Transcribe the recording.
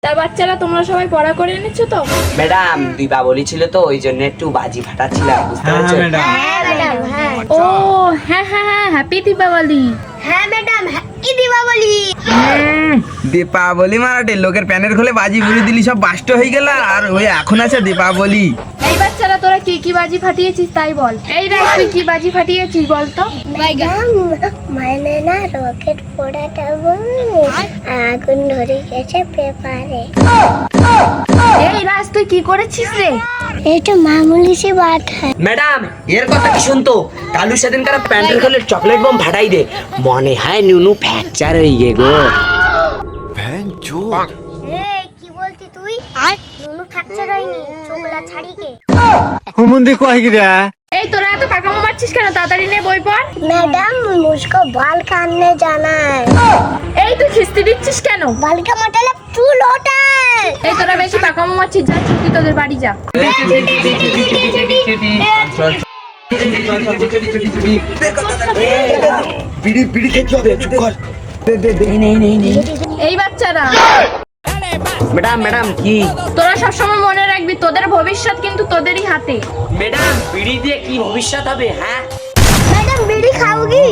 তা বাচ্চারা তোমরা সবাই পড়া করে এনেছো তো? ম্যাডাম দীপাবলি ছিল তো ওই জন্য একটু বাজি ফাটাচ্ছিলাম, বুঝতে পারছো? হ্যাঁ ম্যাডাম, হ্যাঁ। ও হ্যাঁ হ্যাঁ হ্যাঁ, হ্যাপি দীপাবলি। হ্যাঁ ম্যাডাম, হ্যাপি দীপাবলি। দীপাবলি মারাটে লোকের প্যানের খোলে বাজি ভরে দিলি, সব বাস্ট হয়ে গেল। আর ওই এখন আছে দীপাবলি। এই বাচ্চারা তোরা কি কি বাজি ফাটিয়েছিস তাই বল। এই রাত তুই কি বাজি ফাটিয়েছিস বল তো? ম্যাডাম মানে না রকেট পোড়াটা আগুন ধরে গেছে পেপারে। এই রাজ তুই কি করেছিস রে? এটা মামুলি সে বাত হ্যাঁ। ম্যাডাম এর কথা কি শুনতো? কালু সেদিনকার প্যান্টের খোলে চকলেট বম ফাটাই দে, মনে হয় নুনু ফ্র্যাকচার হয়ে গে গো। এই কি বলতি তুই? নুনু ফ্র্যাকচার হয়নি, চোখলা ছাড়িকে। এই তোরা এত পাকামো মারছিস কেন? তাড়াতাড়ি নে বই পড়। मैडम मुझको बाल काटने जाना है। এই তুই খিস্তি দিচ্ছিস কেন? बाल का मतलब चूल होता है। এই তোরা বেশি পাকামো মারছিস, যা ছুটি তোদের বাড়ি যা। বিড়ি বিড়ি খেতে হবে, চুপ কর। এই বাচ্চারা ম্যাডাম ম্যাডাম কি? তোরা সবসময় মনে রাখবি তোদের ভবিষ্যৎ কিন্তু তোদেরই হাতে। ম্যাডাম বিড়ি দিয়ে কি ভবিষ্যৎ হবে? হ্যাঁ मैडम बीड़ी खाओगी?